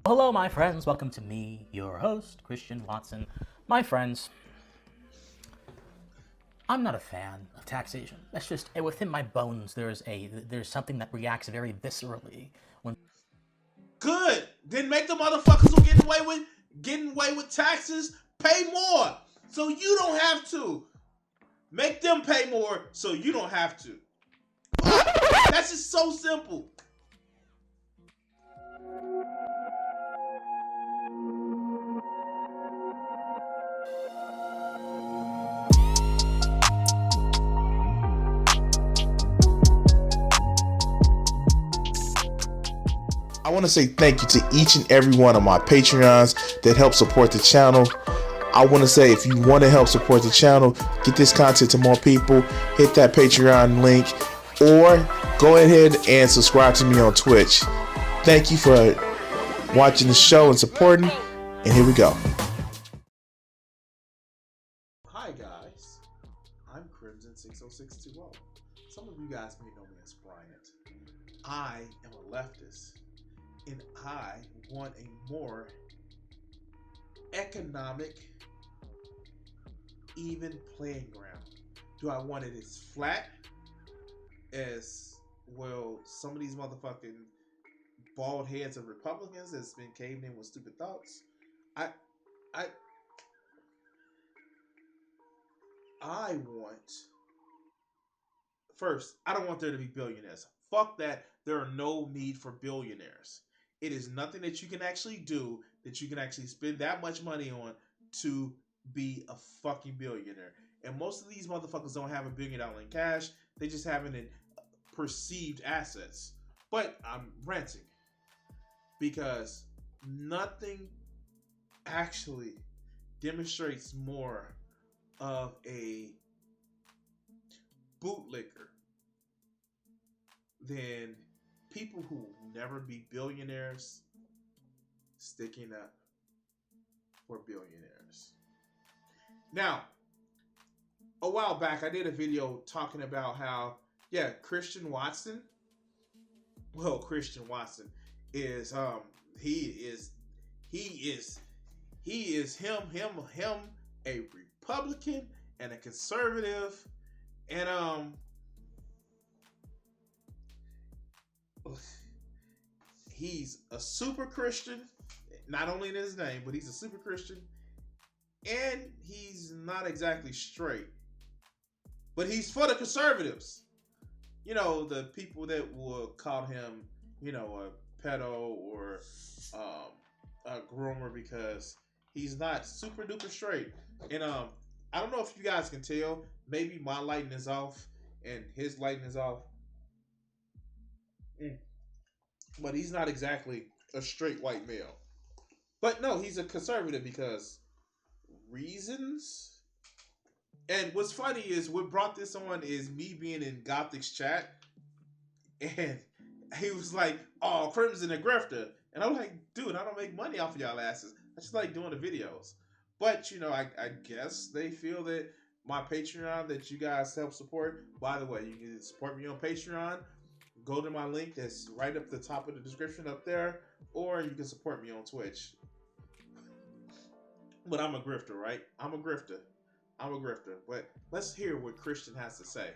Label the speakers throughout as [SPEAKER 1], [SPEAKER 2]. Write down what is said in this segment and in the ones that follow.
[SPEAKER 1] Hello, my friends. Welcome to me, your host, Christian Watson. My friends, I'm not a fan of taxation. That's just within my bones. There's something that reacts very viscerally when.
[SPEAKER 2] Good. Then make the motherfuckers who getting away with taxes pay more, so you don't have to. Make them pay more, so you don't have to. That's just so simple.
[SPEAKER 3] I want to say thank you to each and every one of my Patreons that help support the channel. I want to say if you want to help support the channel, get this content to more people, hit that Patreon link, or go ahead and subscribe to me on Twitch. Thank you for watching the show and supporting, and here we go.
[SPEAKER 2] Hi guys, I'm Crimson60620. Some of you guys may know me as Bryant. I am a leftist, and I want a more economic, even playing ground. Do I want it as flat as, well, some of these motherfucking bald heads of Republicans that's been caved in with stupid thoughts? I I I want, first, I don't want there to be billionaires. Fuck that. There are no need for billionaires. It is nothing that you can actually do, that you can actually spend that much money on to be a fucking billionaire. And most of these motherfuckers don't have $1 billion in cash. They just have it in perceived assets. But I'm ranting because nothing actually demonstrates more of a bootlicker than people who will never be billionaires sticking up for billionaires. Now, a while back, I did a video talking about how, Christian Watson is he is him a Republican and a conservative, and he's a super Christian, not only in his name, but he's a super Christian, and he's not exactly straight, but he's for the conservatives. You know, the people that will call him, a pedo or a groomer because he's not super duper straight. And I don't know if you guys can tell. Maybe my lighting is off and his lighting is off. But he's not exactly a straight white male. But no, he's a conservative because reasons. And what's funny is what brought this on is me being in Gothic's chat, and he was like, "Oh, Crimson a grifter," and I'm like, "Dude, I don't make money off of y'all asses. I just like doing the videos." But I guess they feel that my Patreon that you guys help support. By the way, you can support me on Patreon. Go to my link that's right up the top of the description up there, or you can support me on Twitch. But I'm a grifter, right? I'm a grifter. But let's hear what Christian has to say.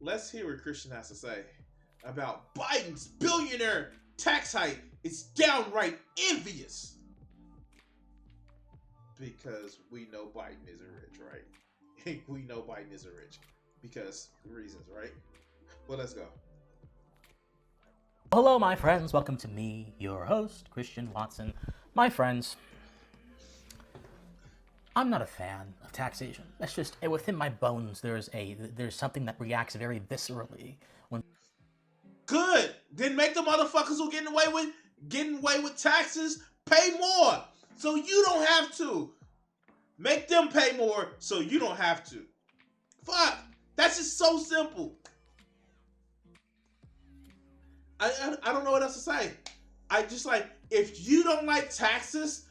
[SPEAKER 2] Let's hear what Christian has to say about Biden's billionaire tax hike. It's downright envious. Because we know Biden isn't rich, right? We know Biden isn't rich. Because reasons, right? Well, let's go.
[SPEAKER 1] Hello, my friends. Welcome to me, your host, Christian Watson. My friends, I'm not a fan of taxation. That's just within my bones. There's something that reacts very viscerally when.
[SPEAKER 2] Good. Then make the motherfuckers who getting away with taxes pay more, so you don't have to. Make them pay more, so you don't have to. Fuck. That's just so simple. I don't know what else to say. I just like, if you don't like taxes,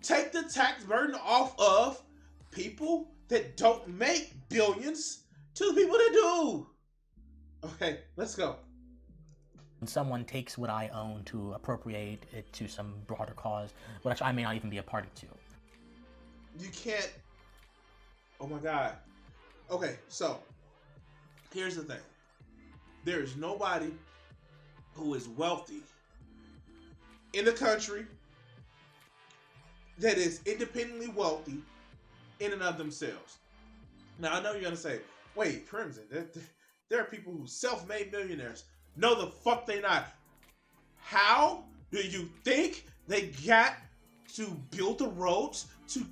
[SPEAKER 2] take the tax burden off of people that don't make billions to the people that do. Okay, let's go.
[SPEAKER 1] When someone takes what I own to appropriate it to some broader cause, which I may not even be a party to.
[SPEAKER 2] You can't. Oh my God. Okay, so here's the thing. There is nobody who is wealthy in the country that is independently wealthy in and of themselves. Now, I know you're going to say, wait, Crimson, there are people who self-made millionaires. No, the fuck they not. How do you think they got to build the roads to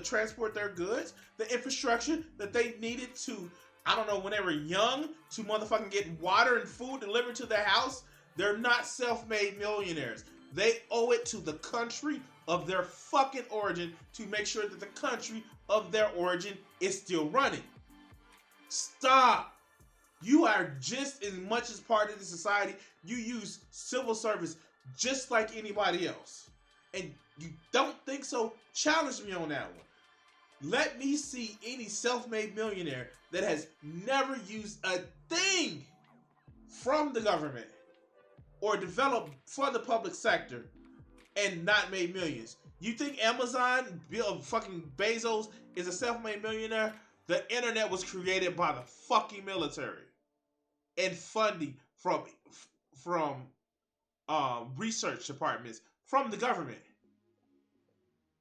[SPEAKER 2] transport their goods, the infrastructure that they needed to, I don't know, when they were young, to motherfucking get water and food delivered to their house? They're not self-made millionaires. They owe it to the country of their fucking origin to make sure that the country of their origin is still running. Stop. You are just as much as part of the society. You use civil service just like anybody else. And you don't think so? Challenge me on that one. Let me see any self-made millionaire that has never used a thing from the government or developed for the public sector and not made millions. You think Amazon, fucking Bezos, is a self-made millionaire? The internet was created by the fucking military and funding from research departments from the government.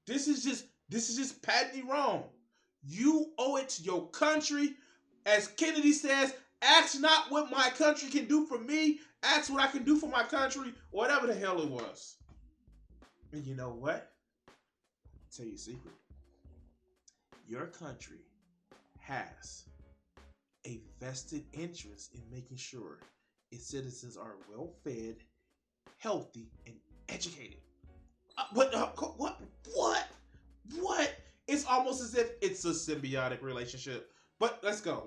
[SPEAKER 2] This is just patently wrong. You owe it to your country. As Kennedy says, ask not what my country can do for me, ask what I can do for my country, whatever the hell it was. And you know what? I'll tell you a secret. Your country has a vested interest in making sure its citizens are well fed, healthy, and educated. What? It's almost as if it's a symbiotic relationship. But let's go.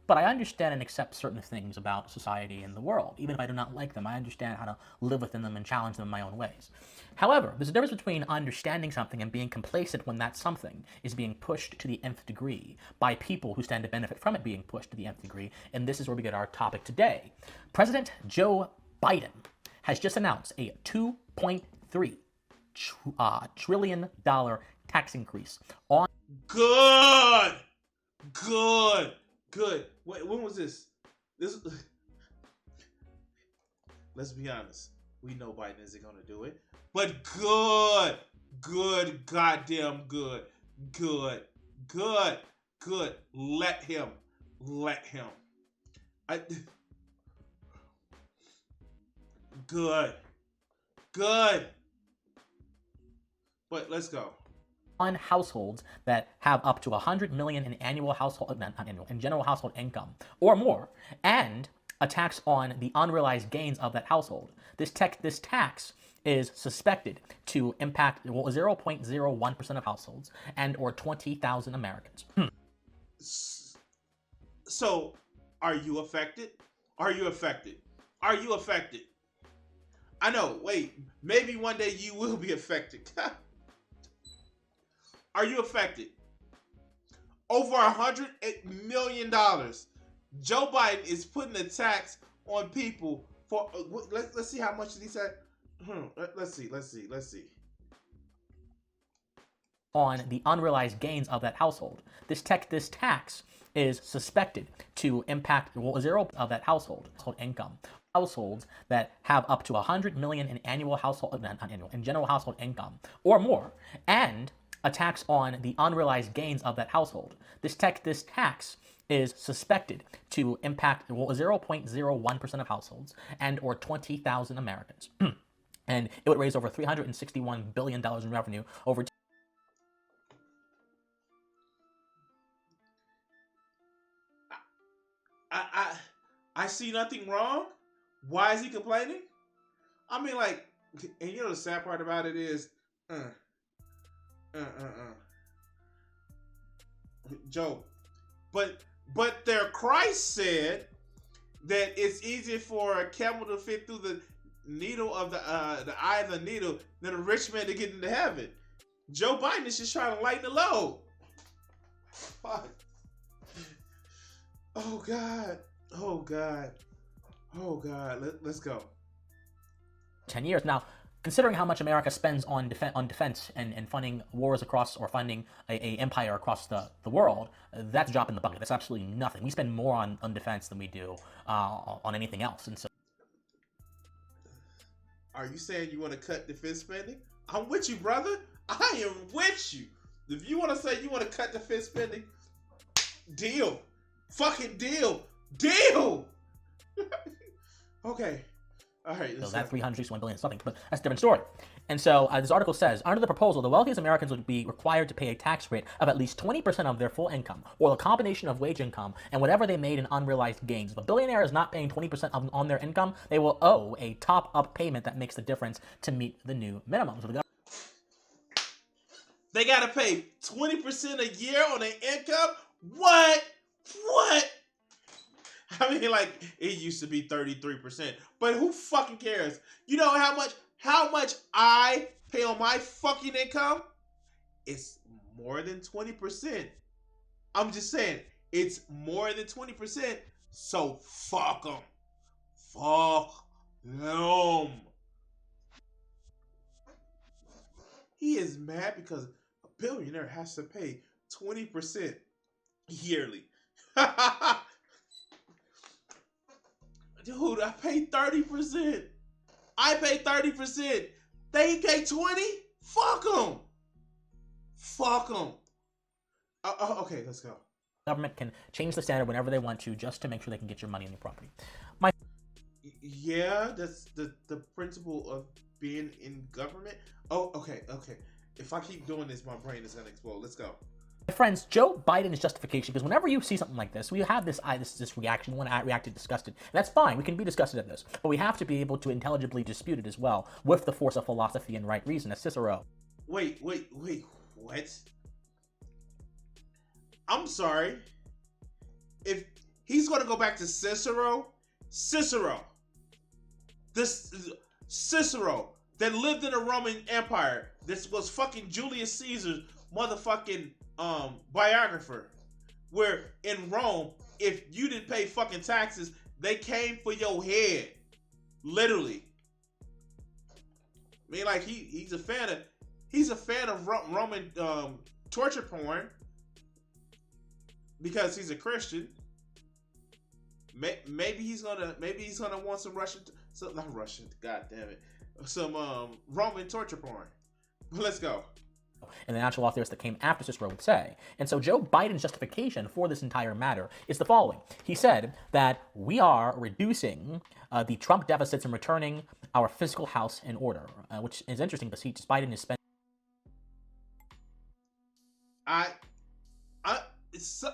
[SPEAKER 1] But I understand and accept certain things about society and the world. Even if I do not like them, I understand how to live within them and challenge them in my own ways. However, there's a difference between understanding something and being complacent when that something is being pushed to the nth degree by people who stand to benefit from it being pushed to the nth degree. And this is where we get our topic today. President Joe Biden has just announced a $2.3 trillion tax increase on...
[SPEAKER 2] Good. Wait, when was this? Let's be honest. We know Biden isn't going to do it. But good, goddamn good. Let him. Good. But let's go.
[SPEAKER 1] On households that have up to 100 million in annual household, not annual, in general household income or more, and a tax on the unrealized gains of that household. This tax is suspected to impact 0.01% of households and or 20,000 Americans.
[SPEAKER 2] So, are you affected? I know, wait, maybe one day you will be affected. Are you affected? Over $100 million. Joe Biden is putting a tax on people for, let's see how much he said. Let's see.
[SPEAKER 1] On the unrealized gains of that household. This tax is suspected to impact 0% of that household income. Households that have up to 100 million in annual household, not annual, in general household income or more, and a tax on the unrealized gains of that household. This tax is suspected to impact 0.01% of households and or 20,000 Americans. And it would raise over $361 billion in revenue over...
[SPEAKER 2] I see nothing wrong. Why is he complaining? I mean, like, and you know the sad part about it is, Joe, but their Christ said that it's easier for a camel to fit through the needle of the eye of the needle than a rich man to get into heaven. Joe Biden is just trying to lighten the load. Fuck. Oh God. Oh God. Oh God. Let's go.
[SPEAKER 1] 10 years. Now, considering how much America spends on defense and funding wars across, or funding a empire across the world, that's a drop in the bucket. That's absolutely nothing. We spend more on defense than we do on anything else. And so,
[SPEAKER 2] Are you saying you want to cut defense spending? I'm with you, brother. I am with you. If you want to say you want to cut defense spending, deal. Fucking deal. Deal. Okay. All right.
[SPEAKER 1] so that 361 billion is something, but that's a different story. And so this article says, under the proposal, the wealthiest Americans would be required to pay a tax rate of at least 20% of their full income, or the combination of wage income and whatever they made in unrealized gains. If a billionaire is not paying 20% on their income, they will owe a top-up payment that makes the difference to meet the new minimum. So
[SPEAKER 2] they got to pay 20% a year on their income? What? What? I mean, like, it used to be 33%, but who fucking cares? You know how much I pay on my fucking income? It's more than 20%. I'm just saying, it's more than 20%, so fuck them. Fuck them. He is mad because a billionaire has to pay 20% yearly. Dude, I pay 30%. I pay 30%. They pay 20? Fuck them. Fuck them. Okay, let's go.
[SPEAKER 1] government can change the standard whenever they want to, just to make sure they can get your money and your property.
[SPEAKER 2] Yeah, that's the principle of being in government. Oh, okay. If I keep doing this, my brain is gonna explode. Let's go.
[SPEAKER 1] My friends, Joe Biden's justification, because whenever you see something like this, we have this reaction, we want to react disgusted. And that's fine, we can be disgusted at this, but we have to be able to intelligibly dispute it as well, with the force of philosophy and right reason, as Cicero.
[SPEAKER 2] Wait, what? I'm sorry. If he's gonna go back to Cicero, Cicero that lived in the Roman Empire, this was fucking Julius Caesar's motherfucking biographer, where in Rome, if you didn't pay fucking taxes, they came for your head, literally. I mean, like he's a fan of Roman torture porn because he's a Christian. Maybe he's gonna want some Roman torture porn. Let's go.
[SPEAKER 1] And the natural law theorists that came after Cicero would say. And so Joe Biden's justification for this entire matter is the following. He said that we are reducing the Trump deficits and returning our fiscal house in order, which is interesting because Biden is spending.
[SPEAKER 2] It's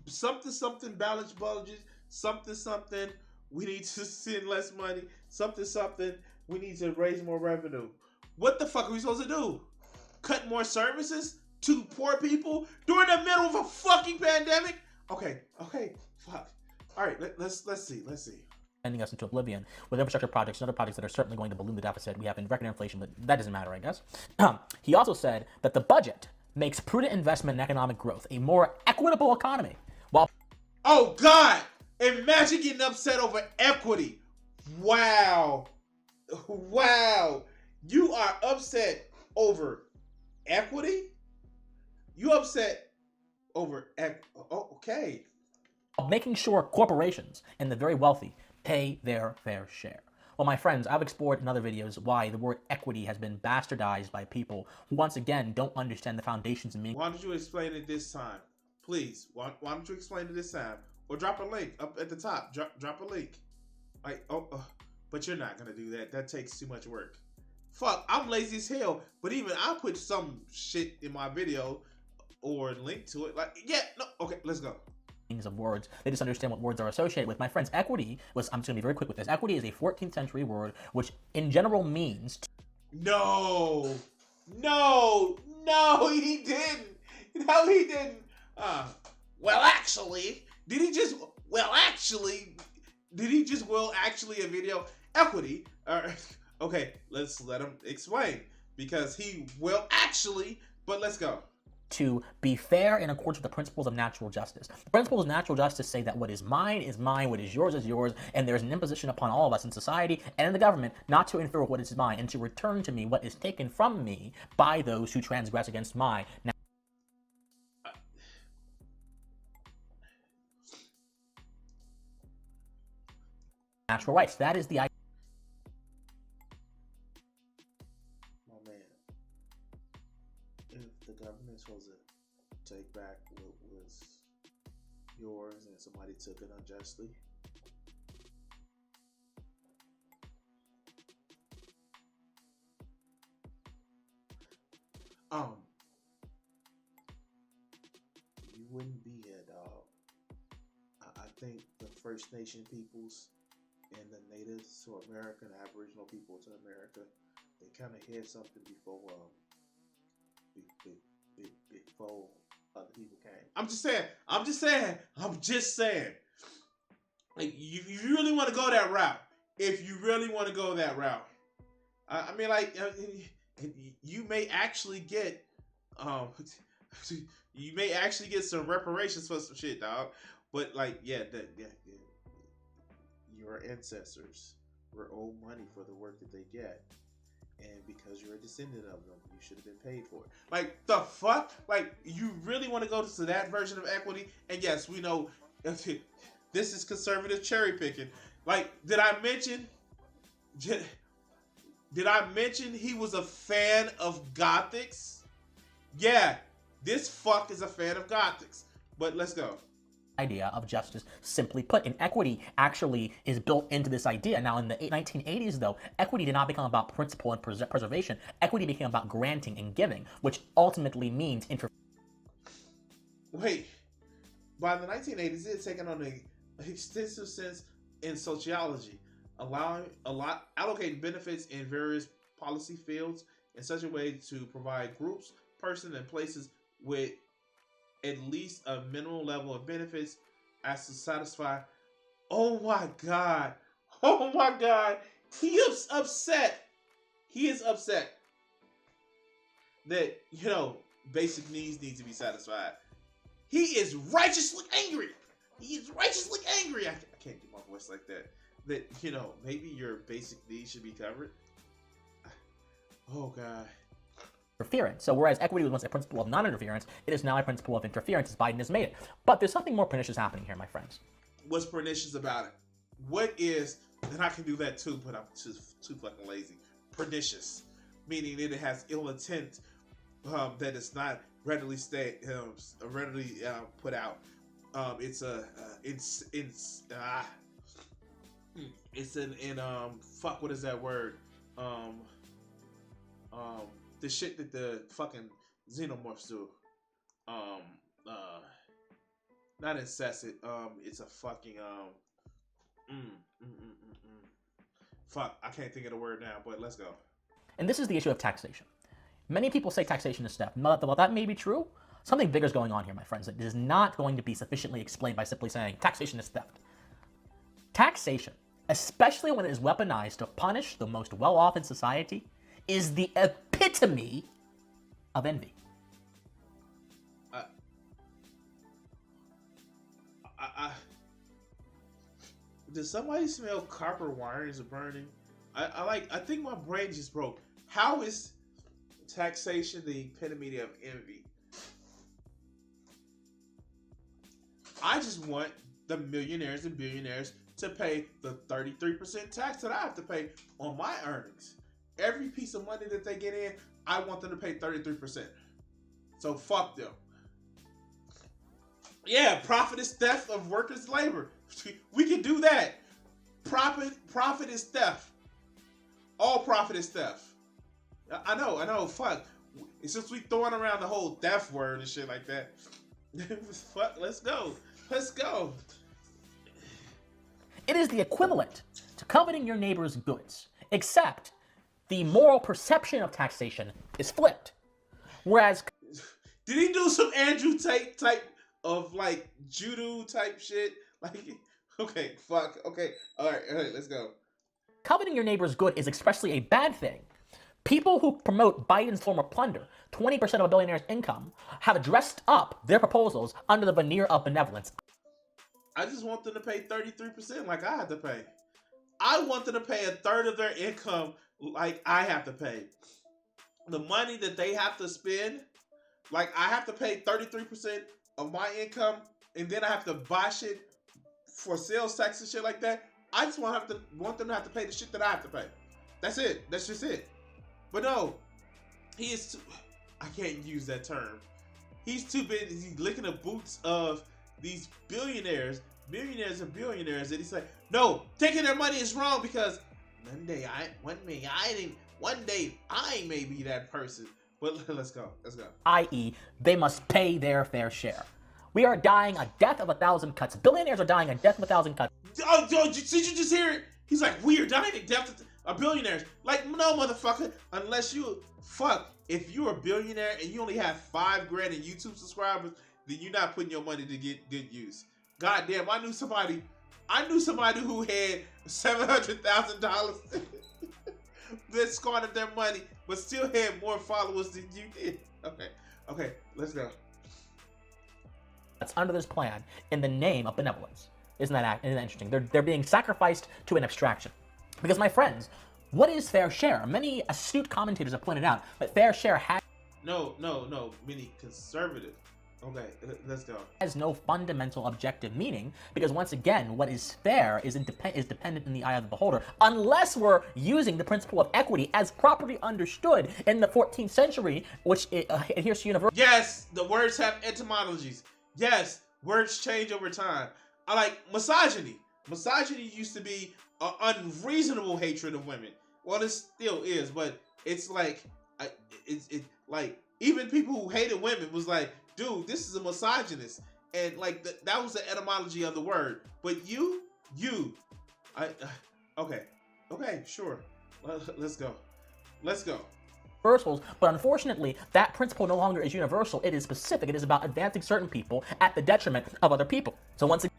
[SPEAKER 2] something balanced budget, something we need to send less money, something we need to raise more revenue. What the fuck are we supposed to do? Cut more services to poor people during the middle of a fucking pandemic? Okay, fuck. All right, let's see.
[SPEAKER 1] Sending us into oblivion with infrastructure projects and other projects that are certainly going to balloon the deficit. We have record inflation, but that doesn't matter, I guess. He also said that the budget makes prudent investment in economic growth a more equitable economy.
[SPEAKER 2] Oh God! Imagine getting upset over equity. Wow. You are upset over equity? You upset over okay.
[SPEAKER 1] Making sure corporations and the very wealthy pay their fair share. Well, my friends, I've explored in other videos why the word equity has been bastardized by people who, once again, don't understand the foundations and meaning.
[SPEAKER 2] Why don't you explain it this time? Please, why don't you explain it this time? Or drop a link up at the top. Drop a link. Like, but you're not going to do that. That takes too much work. Fuck, I'm lazy as hell. But even I put some shit in my video or link to it. Like, yeah, no, okay, let's go.
[SPEAKER 1] Of words. They just understand what words are associated with. My friends, equity was, I'm just going to be very quick with this. Equity is a 14th century word which in general means...
[SPEAKER 2] No, he didn't. No, he didn't. Did he just a video? Equity. Okay, let's let him explain. Because he but let's go.
[SPEAKER 1] to be fair in accordance with the principles of natural justice. The principles of natural justice say that what is mine, what is yours, and there's an imposition upon all of us in society and in the government not to interfere with what is mine and to return to me what is taken from me by those who transgress against my natural rights. That is the idea.
[SPEAKER 2] My man, if the government's supposed to take back what was yours and somebody took it unjustly, you wouldn't be here, dog. I think the First Nation peoples and the natives to America and Aboriginal people to America, they kind of had something before before other people came. I'm just saying. Like, if you really want to go that route, I mean, like, you may actually get some reparations for some shit, dog. But like, yeah. Your ancestors were owed money for the work that they get, and because you're a descendant of them, you should have been paid for it. Like, the fuck? Like, you really want to go to that version of equity? And yes, we know this is conservative cherry picking. Like, did I mention he was a fan of Gothics? Yeah, this fuck is a fan of Gothics. But let's go.
[SPEAKER 1] Idea of justice, simply put, and equity actually is built into this idea. Now, in the 1980s, though, equity did not become about principle and preservation. Equity became about granting and giving, which ultimately means
[SPEAKER 2] Wait, by the 1980s, it had taken on an extensive sense in sociology, allocating benefits in various policy fields in such a way to provide groups, persons, and places with at least a minimal level of benefits as to satisfy. Oh my God. He is upset that, basic needs need to be satisfied. He is righteously angry. I can't do my voice like that. That, maybe your basic needs should be covered. Oh God.
[SPEAKER 1] interference. So whereas equity was once a principle of non-interference, it is now a principle of interference as Biden has made it. But there's something more pernicious happening here, my friends.
[SPEAKER 2] What's pernicious about it? What is, and I can do that too, but I'm too fucking lazy. Pernicious, meaning that it has ill intent, that is not readily put out. What is that word? The shit that the fucking xenomorphs do. Not incessant. It's a fucking fuck. I can't think of the word now, but let's go.
[SPEAKER 1] And this is the issue of taxation. Many people say taxation is theft. While that may be true, something bigger is going on here, my friends. It is not going to be sufficiently explained by simply saying taxation is theft. Taxation, especially when it is weaponized to punish the most well-off in society, is the epitome of envy.
[SPEAKER 2] Does somebody smell copper wires burning? I think my brain just broke. How is taxation the epitome of envy? I just want the millionaires and billionaires to pay the 33% tax that I have to pay on my earnings. Every piece of money that they get in, I want them to pay 33%. So fuck them. Yeah, profit is theft of workers' labor. We can do that. Profit is theft. All profit is theft. I know, fuck. Since we throwing around the whole theft word and shit like that. Fuck, let's go.
[SPEAKER 1] It is the equivalent to coveting your neighbor's goods, except the moral perception of taxation is flipped. Whereas...
[SPEAKER 2] Did he do some Andrew Tate type of, like, judo type shit? Like, okay, fuck, okay. All right, let's go.
[SPEAKER 1] Coveting your neighbor's good is expressly a bad thing. People who promote Biden's form of plunder, 20% of a billionaire's income, have dressed up their proposals under the veneer of benevolence.
[SPEAKER 2] I just want them to pay 33% like I have to pay. I want them to pay a third of their income like I have to pay. The money that they have to spend, like I have to pay 33% of my income, and then I have to buy shit for sales tax and shit like that. I just want them to have to pay the shit that I have to pay. That's it. That's just it. But no, he is too, I can't use that term. He's too busy. He's licking the boots of these billionaires, millionaires and billionaires, and he's like, no, taking their money is wrong because one day I may be that person. But let's go.
[SPEAKER 1] I.e., they must pay their fair share. We are dying a death of 1,000 cuts. Billionaires are dying a death of 1,000 cuts.
[SPEAKER 2] Oh, did you just hear it? He's like, we are dying a death of billionaires. Like, no, motherfucker. Unless if you're a billionaire and you only have 5 grand in YouTube subscribers, then you're not putting your money to get good use. God damn, I knew somebody who had $700,000 that squandered their money, but still had more followers than you did. Okay, let's go.
[SPEAKER 1] That's under this plan in the name of benevolence. Isn't that interesting? They're being sacrificed to an abstraction. Because, my friends, what is fair share? Many astute commentators have pointed out that fair share
[SPEAKER 2] No, many conservative. Okay, let's go.
[SPEAKER 1] Has no fundamental objective meaning, because once again, what is fair is dependent in the eye of the beholder, unless we're using the principle of equity as properly understood in the 14th century, which adheres to universal.
[SPEAKER 2] Yes, the words have etymologies. Yes, words change over time. I like misogyny. Misogyny used to be an unreasonable hatred of women. Well, it still is, but it's like, like even people who hated women was like, dude, this is a misogynist, and like that was the etymology of the word. But okay, sure, let's go.
[SPEAKER 1] Universals, but unfortunately, that principle no longer is universal. It is specific. It is about advancing certain people at the detriment of other people. So once again,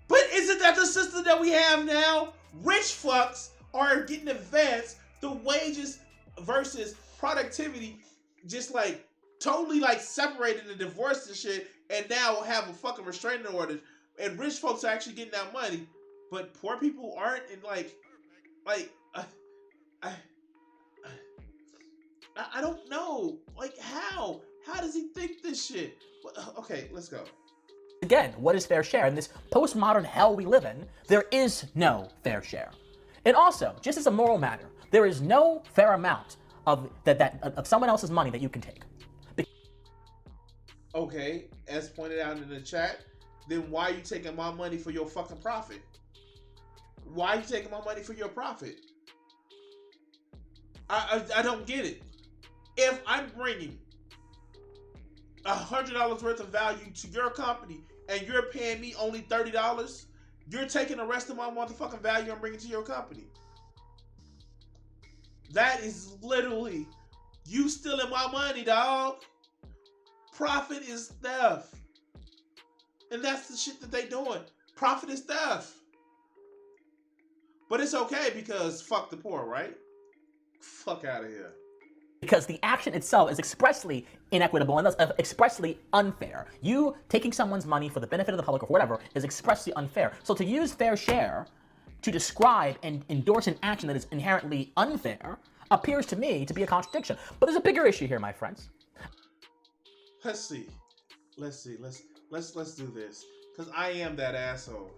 [SPEAKER 2] but isn't that the system that we have now? Rich fucks are getting advanced. The wages versus productivity, just like totally like separated and divorced and shit, and now have a fucking restraining order. And rich folks are actually getting that money, but poor people aren't. And I don't know. Like, how? How does he think this shit? Okay, let's go.
[SPEAKER 1] again, what is fair share? In this postmodern hell we live in, there is no fair share. And also, just as a moral matter, there is no fair amount of someone else's money that you can take.
[SPEAKER 2] Okay, as pointed out in the chat, then why are you taking my money for your fucking profit? Why are you taking my money for your profit? I don't get it. If I'm bringing $100 worth of value to your company and you're paying me only $30, you're taking the rest of my motherfucking value and bringing to your company. That is literally you stealing my money, dog. Profit is theft. And that's the shit that they doing. Profit is theft. But it's okay because fuck the poor, right? Fuck out of here.
[SPEAKER 1] Because the action itself is expressly inequitable and thus expressly unfair. You taking someone's money for the benefit of the public or whatever is expressly unfair. So to use fair share to describe and endorse an action that is inherently unfair appears to me to be a contradiction. But there's a bigger issue here, my friends.
[SPEAKER 2] Let's see. Let's do this. Cause I am that asshole.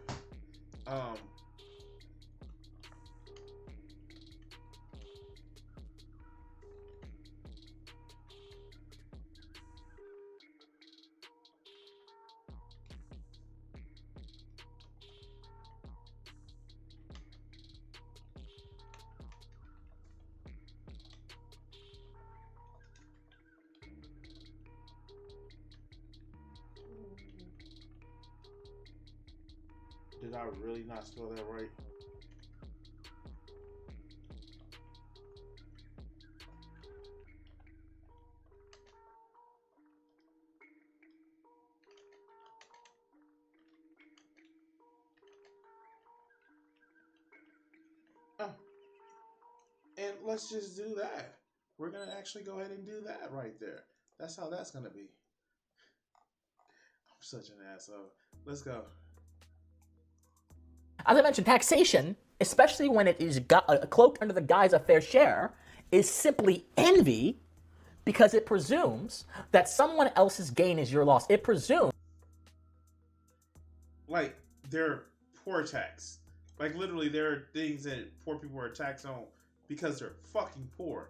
[SPEAKER 2] Did I really not spell that right? Oh. And let's just do that. we're gonna actually go ahead and do that right there. That's how that's gonna be. I'm such an asshole. Let's go.
[SPEAKER 1] As I mentioned, taxation, especially when it is cloaked under the guise of fair share, is simply envy because it presumes that someone else's gain is your loss. It presumes.
[SPEAKER 2] Like, they're poor tax. Like, literally, there are things that poor people are taxed on because they're fucking poor.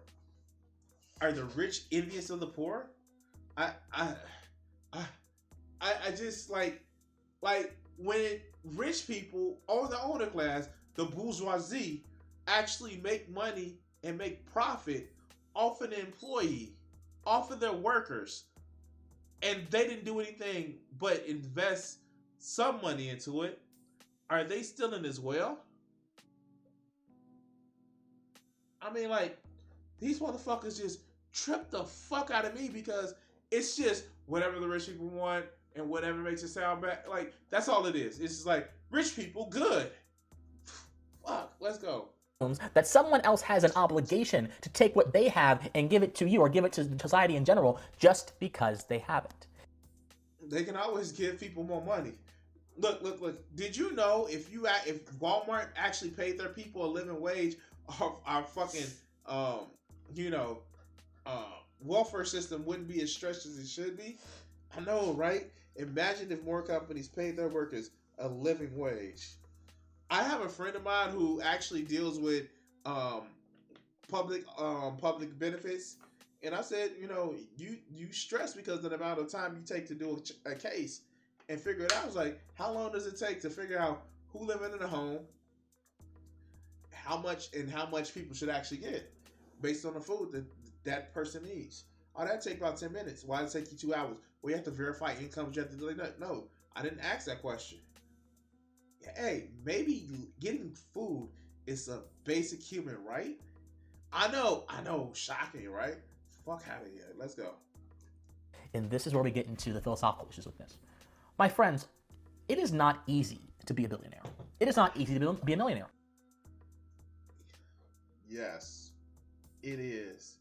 [SPEAKER 2] Are the rich envious of the poor? I just like when rich people or the older class, the bourgeoisie, actually make money and make profit off an employee, off of their workers, and they didn't do anything but invest some money into it. Are they stealing as well? I mean, like, these motherfuckers just trip the fuck out of me because it's just whatever the rich people want and whatever makes it sound bad. Like, that's all it is. It's just like, rich people, good. Fuck, let's go.
[SPEAKER 1] That someone else has an obligation to take what they have and give it to you or give it to society in general just because they have it.
[SPEAKER 2] They can always give people more money. Look. Did you know if Walmart actually paid their people a living wage, our fucking welfare system wouldn't be as stretched as it should be? I know, right? Imagine if more companies paid their workers a living wage. I have a friend of mine who actually deals with public benefits, and I said, you stress because of the amount of time you take to do a case and figure it out. I was like, how long does it take to figure out who living in a home, how much people should actually get based on the food that person needs? Oh, that take about 10 minutes. Why does it take you 2 hours? Well, you have to verify incomes. You have to do like, no, I didn't ask that question. Hey, maybe getting food is a basic human right. I know, shocking, right? Fuck out of here. Let's go.
[SPEAKER 1] And this is where we get into the philosophical issues with this. My friends, it is not easy to be a billionaire. It is not easy to be a millionaire.
[SPEAKER 2] Yes, it is.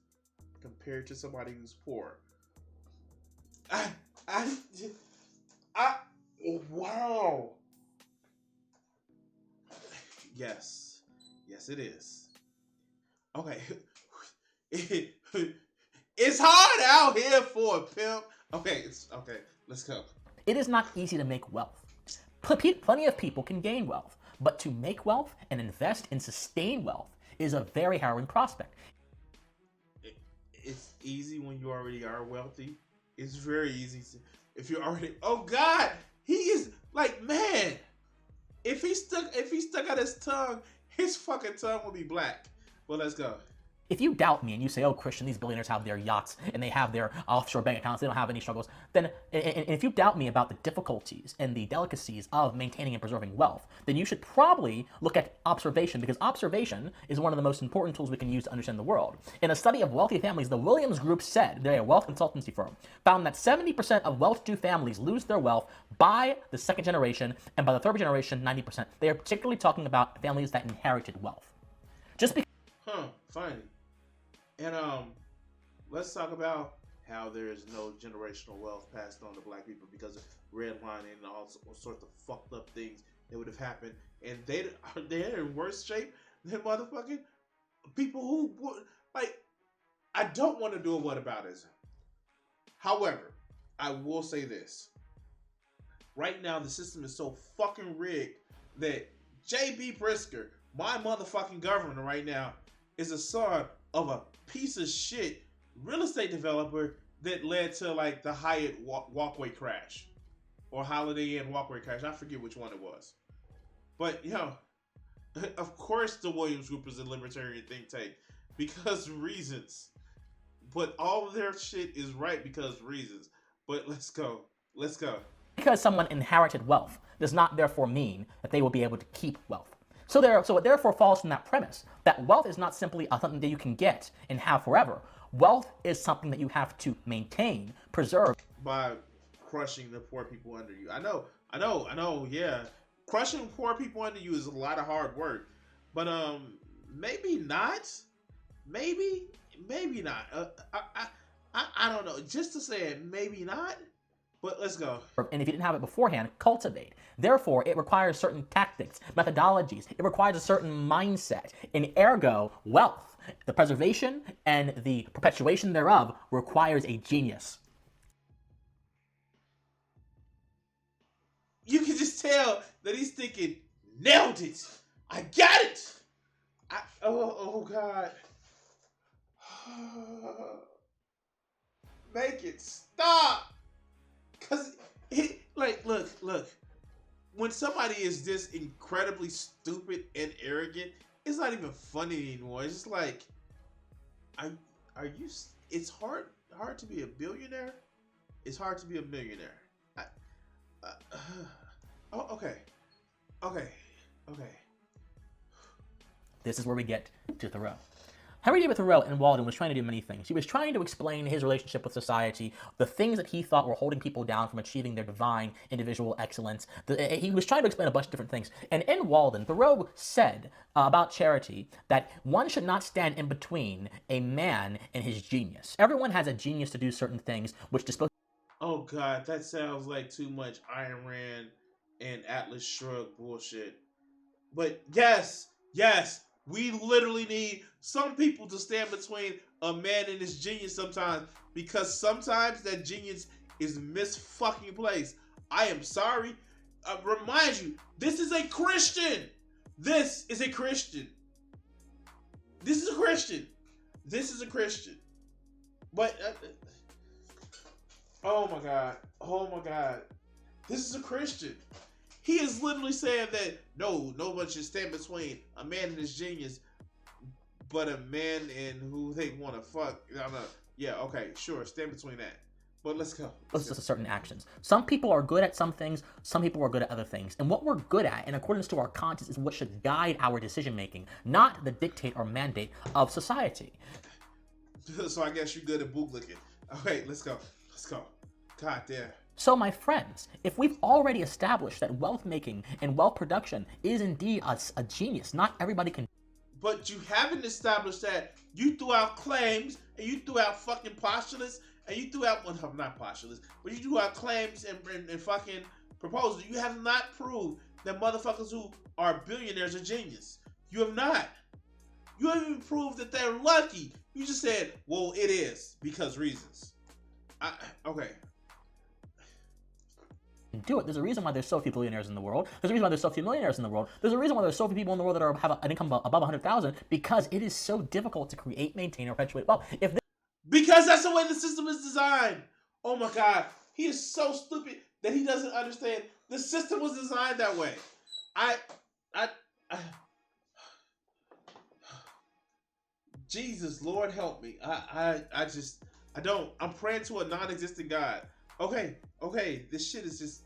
[SPEAKER 2] Compared to somebody who's poor. Wow. Yes, it is. Okay. It's hard out here for a pimp. Okay, let's go.
[SPEAKER 1] It is not easy to make wealth. Plenty of people can gain wealth, but to make wealth and invest and sustain wealth is a very harrowing prospect.
[SPEAKER 2] It's easy when you already are wealthy. It's very easy if you're already. Oh God, he is like, man. If he stuck out his tongue, his fucking tongue will be black. Well, let's go.
[SPEAKER 1] If you doubt me and you say, oh, Christian, these billionaires have their yachts and they have their offshore bank accounts, they don't have any struggles, then and if you doubt me about the difficulties and the delicacies of maintaining and preserving wealth, then you should probably look at observation, because observation is one of the most important tools we can use to understand the world. In a study of wealthy families, the Williams Group said, they're a wealth consultancy firm, found that 70% of well-to-do families lose their wealth by the second generation, and by the third generation, 90%. They are particularly talking about families that inherited wealth. Just because...
[SPEAKER 2] Funny. And let's talk about how there is no generational wealth passed on to black people because of redlining and all sorts of fucked up things that would have happened, and they're in worse shape than motherfucking people who would, like. I don't want to do a whataboutism. However, I will say this: right now, the system is so fucking rigged that J.B. Prisker, my motherfucking governor right now, is a son of a piece of shit real estate developer that led to like the Hyatt walkway crash or Holiday Inn walkway crash. I forget which one it was. But, of course the Williams Group is a libertarian think tank because reasons. But all of their shit is right because reasons. But let's go.
[SPEAKER 1] Because someone inherited wealth does not therefore mean that they will be able to keep wealth. So it therefore falls from that premise that wealth is not simply something that you can get and have forever. Wealth is something that you have to maintain, preserve.
[SPEAKER 2] By crushing the poor people under you. I know, yeah. Crushing poor people under you is a lot of hard work. But maybe not. Maybe maybe not. I don't know. Just to say it, maybe not. But let's go.
[SPEAKER 1] And if you didn't have it beforehand, cultivate. Therefore, it requires certain tactics, methodologies. It requires a certain mindset. And ergo, wealth, the preservation and the perpetuation thereof requires a genius.
[SPEAKER 2] You can just tell that he's thinking, nailed it. I got it. Oh God. Make it stop. Cause look. When somebody is this incredibly stupid and arrogant, it's not even funny anymore. It's just like, are you? It's hard to be a billionaire. It's hard to be a millionaire. Okay.
[SPEAKER 1] This is where we get to Thoreau. Henry David Thoreau in Walden was trying to do many things. He was trying to explain his relationship with society, the things that he thought were holding people down from achieving their divine individual excellence. He was trying to explain a bunch of different things. And in Walden, Thoreau said about charity that one should not stand in between a man and his genius. Everyone has a genius to do certain things, which disposes.
[SPEAKER 2] Oh God, that sounds like too much Ayn Rand and Atlas Shrugged bullshit. But yes, we literally need some people to stand between a man and his genius sometimes, because sometimes that genius is misfucking placed. I am sorry. Remind you, this is a Christian. This is a Christian. But oh my God. This is a Christian. He is literally saying that no one should stand between a man and his genius, but a man and who they want to fuck. Yeah, okay, sure, stand between that. But let's go.
[SPEAKER 1] Certain actions. Some people are good at some things, some people are good at other things. And what we're good at, in accordance to our conscience, is what should guide our decision making, not the dictate or mandate of society.
[SPEAKER 2] So I guess you're good at bootlicking. Okay, let's go. God damn.
[SPEAKER 1] So my friends, if we've already established that wealth making and wealth production is indeed a genius, not everybody can.
[SPEAKER 2] But you haven't established that. You threw out claims, and you threw out fucking postulates, and you threw out, well, not postulates, but you threw out claims and fucking proposals. You have not proved that motherfuckers who are billionaires are genius. You have not. You haven't even proved that they're lucky. You just said, well, it is, because reasons. Okay.
[SPEAKER 1] Do it. There's a reason why there's so few billionaires in the world. There's a reason why there's so few millionaires in the world. There's a reason why there's so few people in the world that have an income above 100,000, because it is so difficult to create, maintain, or perpetuate wealth.
[SPEAKER 2] Because that's the way the system is designed. Oh my God, he is so stupid that he doesn't understand the system was designed that way. Jesus, Lord help me. I'm praying to a non-existent God. Okay, this shit is just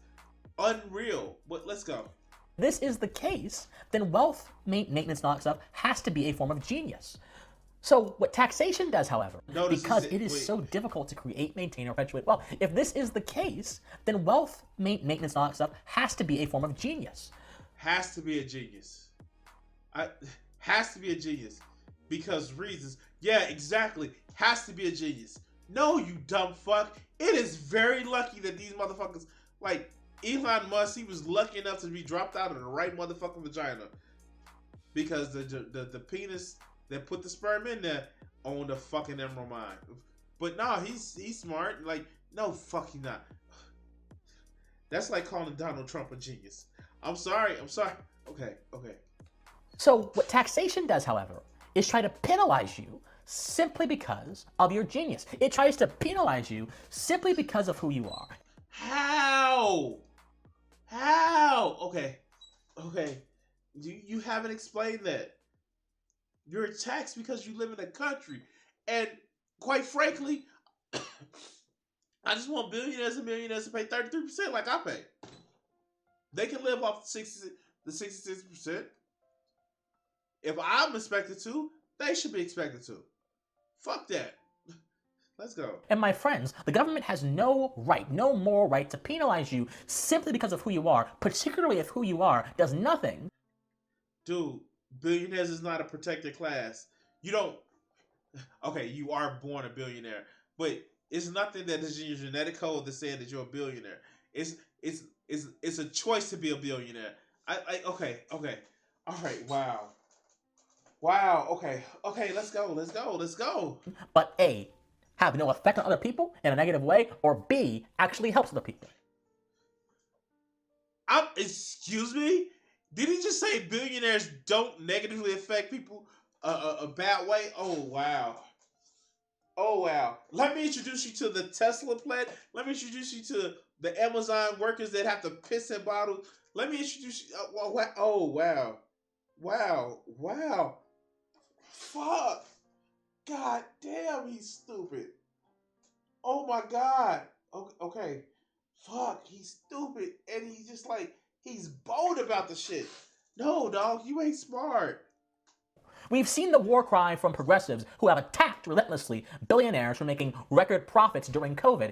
[SPEAKER 2] unreal. But let's go.
[SPEAKER 1] This is the case, then wealth maintenance and all that stuff has to be a form of genius. So what taxation does, however, because it is so difficult to create, maintain, or perpetuate wealth, if this is the case, then wealth maintenance and all that stuff has to be a form of genius.
[SPEAKER 2] Has to be a genius. Has to be a genius. Because reasons. Yeah, exactly. Has to be a genius. No, you dumb fuck. It is very lucky that these motherfuckers, like Elon Musk, he was lucky enough to be dropped out of the right motherfucking vagina. Because the penis that put the sperm in there owned a fucking emerald mine. But no, he's smart. Like, no, fuck you not. That's like calling Donald Trump a genius. I'm sorry. Okay.
[SPEAKER 1] So what taxation does, however, is try to penalize you simply because of your genius. It tries to penalize you simply because of who you are.
[SPEAKER 2] How? Okay. You haven't explained that. You're taxed because you live in a country. And quite frankly, I just want billionaires and millionaires to pay 33% like I pay. They can live off the 66%. If I'm expected to, they should be expected to. Fuck that. Let's go.
[SPEAKER 1] And my friends, the government has no moral right to penalize you simply because of who you are, particularly if who you are does nothing.
[SPEAKER 2] Dude, billionaires is not a protected class. You don't. Okay, you are born a billionaire, but it's nothing that is in your genetic code that said that you're a billionaire. It's it's a choice to be a billionaire. Okay. All right, wow. Wow, okay, let's go.
[SPEAKER 1] but A, have no effect on other people in a negative way, or B, actually helps other people.
[SPEAKER 2] Excuse me? Did he just say billionaires don't negatively affect people a bad way? Oh wow. Oh wow. Let me introduce you to the Tesla plant. Let me introduce you to the Amazon workers that have to piss in bottles. Let me introduce you. Oh wow. Wow. Fuck. God damn, he's stupid. Oh my god. Okay. Fuck, he's stupid. And he's just like, he's bold about the shit. No, dog, you ain't smart.
[SPEAKER 1] We've seen the war cry from progressives who have attacked relentlessly billionaires for making record profits during COVID.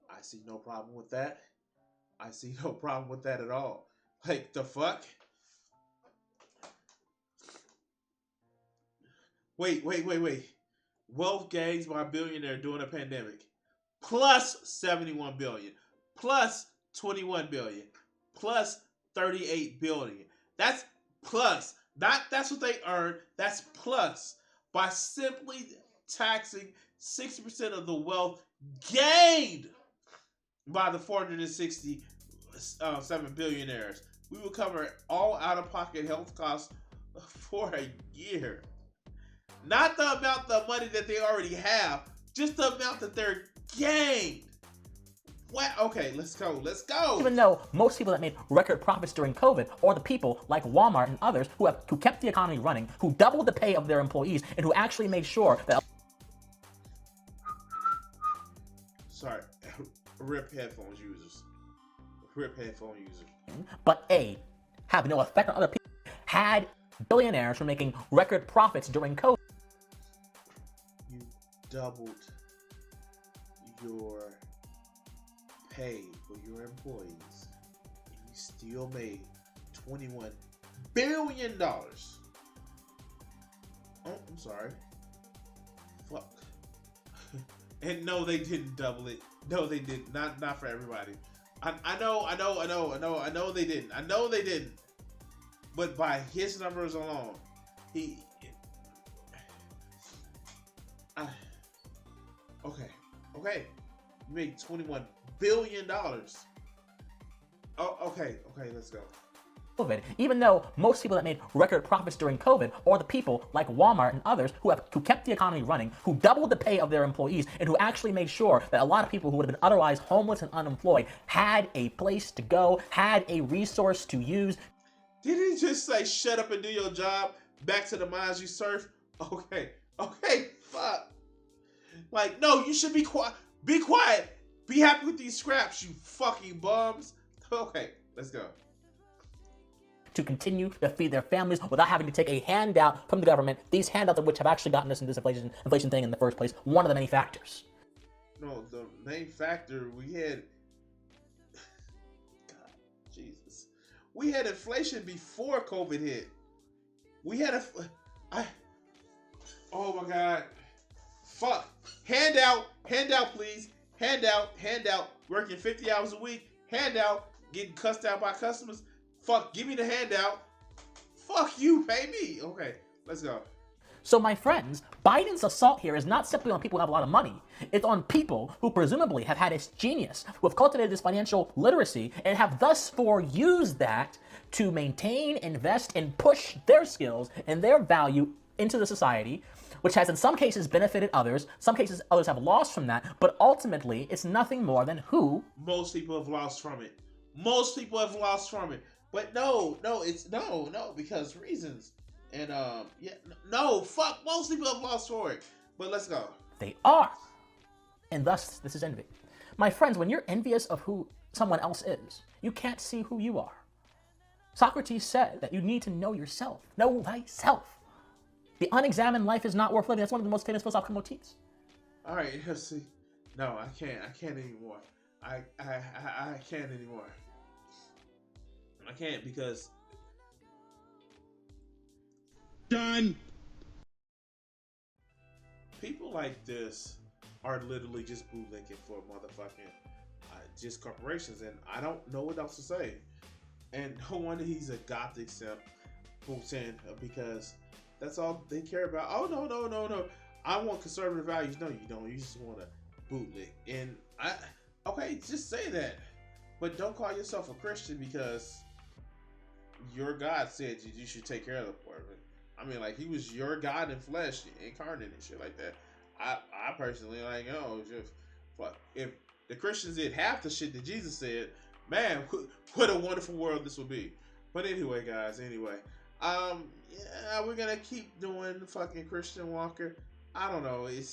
[SPEAKER 2] I see no problem with that. I see no problem with that at all. Like, the fuck? Wait. Wealth gains by a billionaire during a pandemic. Plus 71 billion. Plus 21 billion. Plus 38 billion. That's plus. Not that's what they earned. That's plus. By simply taxing 60% of the wealth gained by the 467 billionaires. We will cover all out-of-pocket health costs for a year. Not the amount of money that they already have, just the amount that they're gained. What? Okay, let's go.
[SPEAKER 1] Even though most people that made record profits during COVID are the people like Walmart and others who kept the economy running, who doubled the pay of their employees, and who actually made sure that.
[SPEAKER 2] Sorry, rip headphones users. Rip headphone users.
[SPEAKER 1] But A, have no effect on other people, had billionaires from making record profits during COVID.
[SPEAKER 2] You doubled your pay for your employees, and you still made $21 billion. Oh, I'm sorry. Fuck. And no, they didn't double it. No, they did not for everybody. I know they didn't. I know they didn't. But by his numbers alone, okay. You made $21 billion. Oh, okay, let's go.
[SPEAKER 1] COVID, even though most people that made record profits during COVID are the people like Walmart and others who kept the economy running, who doubled the pay of their employees, and who actually made sure that a lot of people who would have been otherwise homeless and unemployed had a place to go, had a resource to use.
[SPEAKER 2] Did he just say, shut up and do your job? Back to the mines you surf? Okay, fuck. Like, no, you should be quiet. Be quiet. Be happy with these scraps, you fucking bums. Okay, let's go.
[SPEAKER 1] To continue to feed their families without having to take a handout from the government. These handouts of which have actually gotten us into this inflation thing in the first place. One of the many factors.
[SPEAKER 2] No, the main factor we had. God, Jesus, we had inflation before COVID hit. We had oh my God, fuck. Handout, please. Handout. Working 50 hours a week. Handout. Getting cussed out by customers. Fuck, give me the handout. Fuck you, pay me. Okay, let's go.
[SPEAKER 1] So my friends, Biden's assault here is not simply on people who have a lot of money. It's on people who presumably have had this genius, who have cultivated this financial literacy, and have thus far used that to maintain, invest, and push their skills and their value into the society, which has in some cases benefited others, some cases others have lost from that, but ultimately it's nothing more than who?
[SPEAKER 2] Most people have lost from it. But no, because reasons. And fuck, most people have lost for it. But let's go.
[SPEAKER 1] They are. And thus, this is envy. My friends, when you're envious of who someone else is, you can't see who you are. Socrates said that you need to know yourself. Know thyself. The unexamined life is not worth living. That's one of the most famous philosophical motifs.
[SPEAKER 2] All right, let's see. No, I can't anymore. I can't anymore. I can't because
[SPEAKER 4] Done.
[SPEAKER 2] People like this are literally just bootlicking for motherfucking just corporations, and I don't know what else to say. And no wonder he's a gothic simp, because that's all they care about. Oh no! I want conservative values. No, you don't. You just want to bootlick. And okay, just say that, but don't call yourself a Christian because your God said you should take care of the poor. I mean, like, he was your God in flesh, incarnate and shit like that. I personally, like, just fuck. If the Christians did half the shit that Jesus said, man, what a wonderful world this would be. But anyway, guys, yeah, we're gonna keep doing fucking Christian Walker. I don't know. It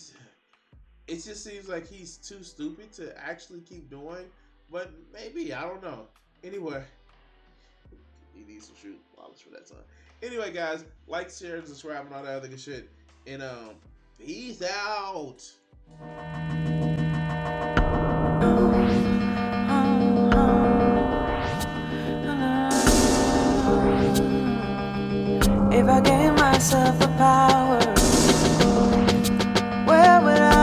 [SPEAKER 2] just seems like he's too stupid to actually keep doing. But maybe, I don't know. Anyway, he needs to shoot flawless for that time. Anyway, guys, like, share, and subscribe, and all that other good shit. And peace out.
[SPEAKER 5] If I gave myself the power, where would I